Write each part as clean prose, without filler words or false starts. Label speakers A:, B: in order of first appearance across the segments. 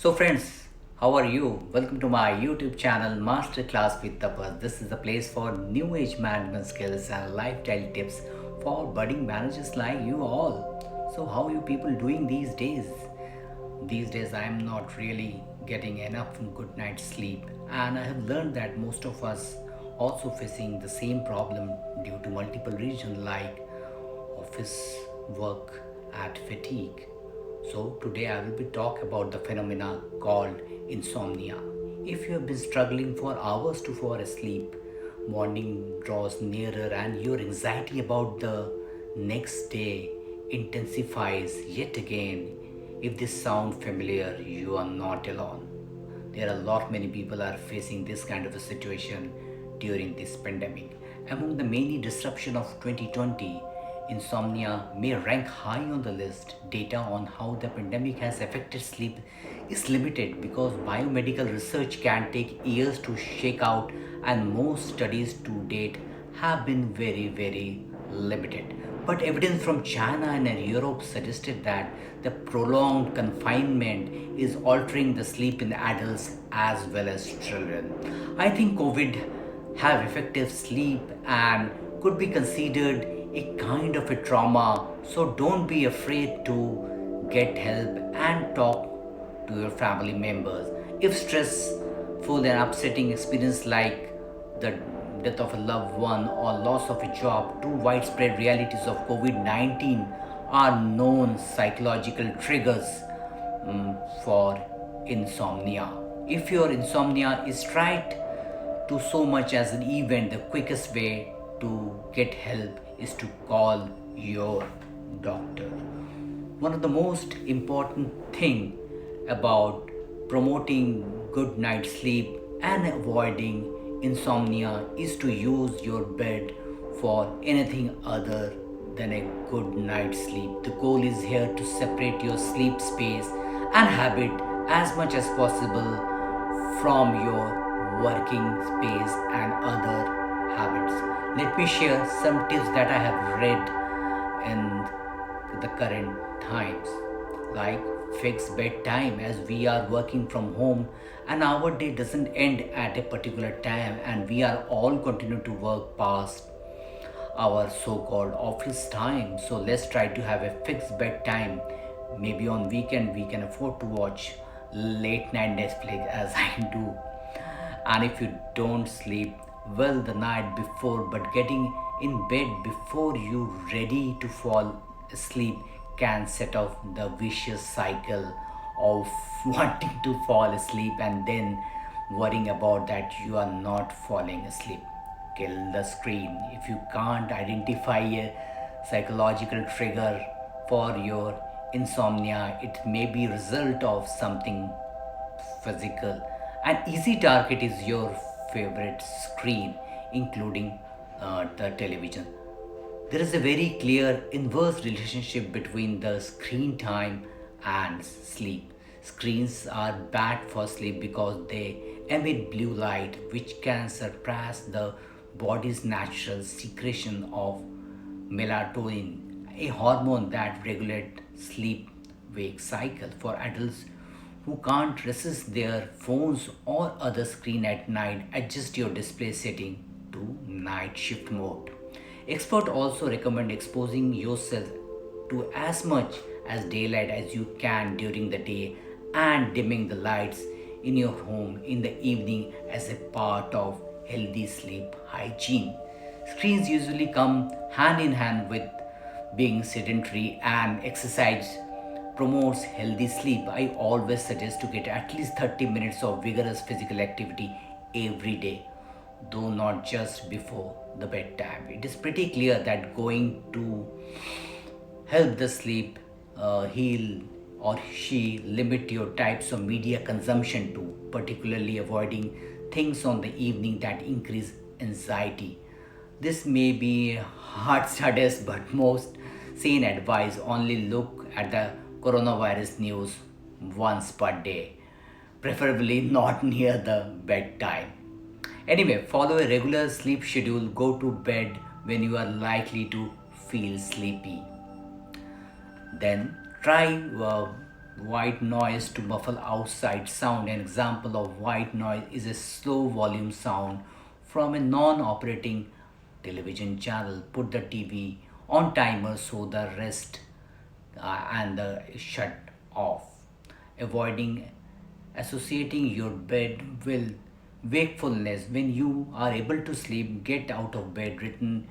A: So friends, how are you? Welcome to my YouTube channel Masterclass with Tapas. This is a place for new age management skills and lifestyle tips for budding managers like you all. So how are you people doing these days? These days I am not really getting enough good night's sleep, and I have learned that most of us also facing the same problem due to multiple reasons like office work at fatigue. So today I will be talk about the phenomena called insomnia. If you have been struggling for hours to fall asleep, morning draws nearer and your anxiety about the next day intensifies yet again. If this sound familiar, you are not alone. There are a lot many people are facing this kind of a situation during this pandemic. Among the many disruption of 2020, insomnia may rank high on the list. Data on how the pandemic has affected sleep is limited because biomedical research can take years to shake out, and most studies to date have been very limited. But evidence from China and Europe suggested that the prolonged confinement is altering the sleep in adults as well as children. I think COVID have effective sleep and could be considered a kind of a trauma. So don't be afraid to get help and talk to your family members. If stressful and upsetting experience like the death of a loved one or loss of a job, two widespread realities of COVID 19 are known psychological triggers for insomnia. If your insomnia is tried to so much as an event, the quickest way to get help is to call your doctor. One of the most important thing about promoting good night's sleep and avoiding insomnia is to use your bed for anything other than a good night's sleep. The goal is here to separate your sleep space and habit as much as possible from your working space and other habits. Let me share some tips that I have read in the current times, like fixed bedtime. As we are working from home and our day doesn't end at a particular time, and we are all continue to work past our so-called office time. So let's try to have a fixed bedtime. Maybe on weekend we can afford to watch late night Netflix as I do. And if you don't sleep well the night before, but getting in bed before you ready to fall asleep can set off the vicious cycle of wanting to fall asleep and then worrying about that you are not falling asleep. Kill the screen. If you can't identify a psychological trigger for your insomnia, it may be result of something physical. An easy target is your favorite screen, including the television. There is a very clear inverse relationship between the screen time and sleep. Screens are bad for sleep because they emit blue light, which can suppress the body's natural secretion of melatonin, a hormone that regulates sleep wake cycle. For adults who can't resist their phones or other screen at night, adjust your display setting to night shift mode. Experts also recommend exposing yourself to as much as daylight as you can during the day and dimming the lights in your home in the evening as a part of healthy sleep hygiene. Screens usually come hand in hand with being sedentary, and exercise promotes healthy sleep. I always suggest to get at least 30 minutes of vigorous physical activity every day, though not just before the bedtime. It is pretty clear that going to help the sleep heal or she limit your types of media consumption to, particularly avoiding things on the evening that increase anxiety. This may be hard studies, but most sane advice only look at the coronavirus news once per day, preferably not near the bedtime. Anyway, follow a regular sleep schedule. Go to bed when you are likely to feel sleepy. Then try white noise to muffle outside sound. An example of white noise is a slow volume sound from a non-operating television channel. Put the TV on timer so the rest and the shut off. Avoiding associating your bed with wakefulness. When you are able to sleep, get out of bed. Written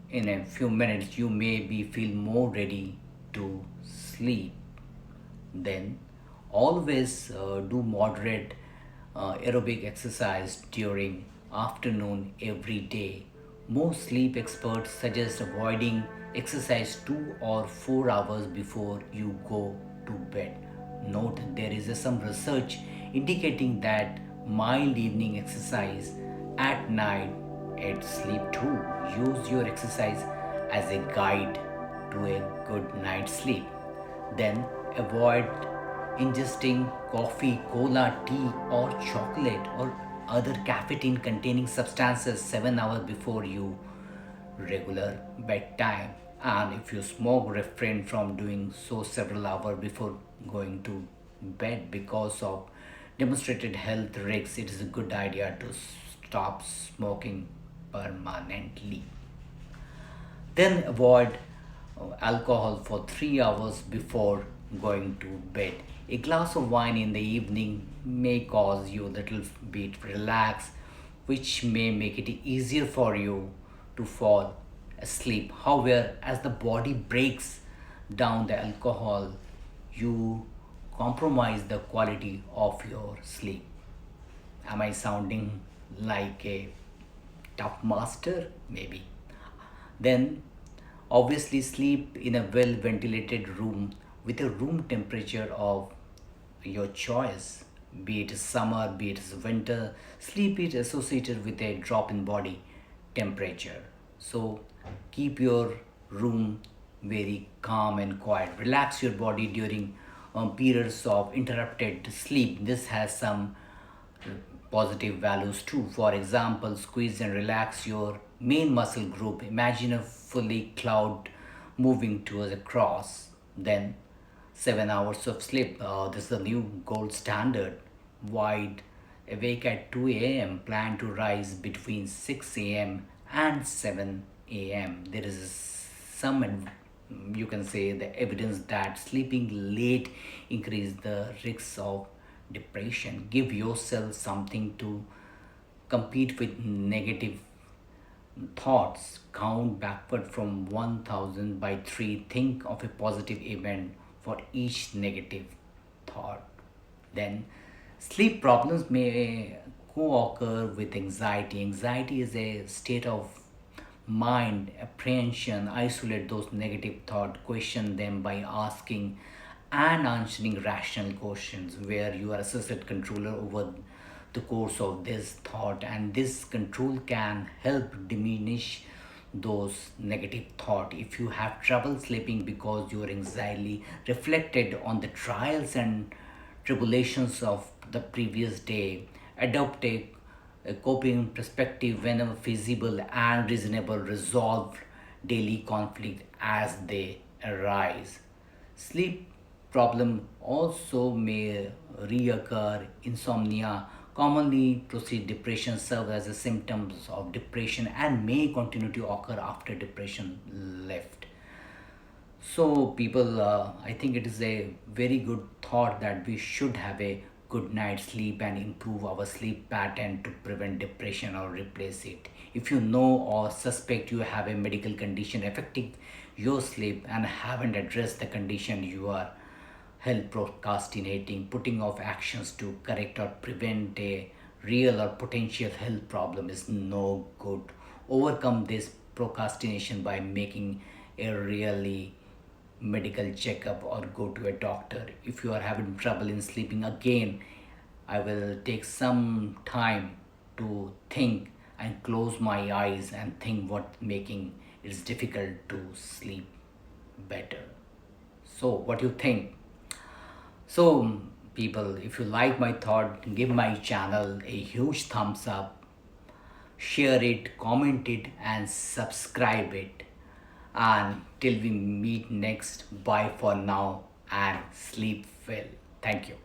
A: in a few minutes, you may be feel more ready to sleep. Then always do moderate aerobic exercise during afternoon every day. Most sleep experts suggest avoiding exercise 2 or 4 hours before you go to bed. Note there is some research indicating that mild evening exercise at night aids sleep too. Use your exercise as a guide to a good night's sleep. Then avoid ingesting coffee, cola, tea, or chocolate or other caffeine containing substances 7 hours before you regular bedtime. And if you smoke, refrain from doing so several hours before going to bed because of demonstrated health risks. It is a good idea to stop smoking permanently. Then avoid alcohol for 3 hours before going to bed. A glass of wine in the evening may cause you a little bit relax, which may make it easier for you to fall asleep. However, as the body breaks down the alcohol, you compromise the quality of your sleep. Am I sounding like a tough master? Maybe. Then, obviously, sleep in a well ventilated room with a room temperature of your choice, be it summer, be it winter. Sleep is associated with a drop in body temperature. So, keep your room very calm and quiet. Relax your body during periods of interrupted sleep. This has some positive values too. For example, squeeze and relax your main muscle group. Imagine a fully cloud moving towards a cross. Then 7 hours of sleep. This is the new gold standard. Wide awake at 2 a.m. Plan to rise between 6 a.m. and 7 a.m. There is some, you can say, the evidence that sleeping late increase the risks of depression. Give yourself something to compete with negative thoughts. Count backward from 1000 by 3. Think of a positive event for each negative thought. Then sleep problems may co-occur with anxiety. Anxiety is a state of mind apprehension. Isolate those negative thoughts, question them by asking and answering rational questions where you are assisted controller over the course of this thought, and this control can help diminish those negative thought. If you have trouble sleeping because your anxiety reflected on the trials and tribulations of the previous day, adopt a coping perspective whenever feasible and reasonable. Resolve daily conflict as they arise. Sleep problem also may reoccur. Insomnia commonly proceed depression serve as a symptoms of depression and may continue to occur after depression left. So, people, I think it is a very good thought that we should have a good night's sleep and improve our sleep pattern to prevent depression or replace it. If you know or suspect you have a medical condition affecting your sleep and haven't addressed the condition, you are help procrastinating, putting off actions to correct or prevent a real or potential health problem is no good. Overcome this procrastination by making a really medical checkup or go to a doctor. If you are having trouble in sleeping, again, I will take some time to think and close my eyes and think what making it is difficult to sleep better. So, what do you think? So, people, if you like my thought, give my channel a huge thumbs up, share it, comment it, and subscribe it. And till we meet next, bye for now and sleep well. Thank you.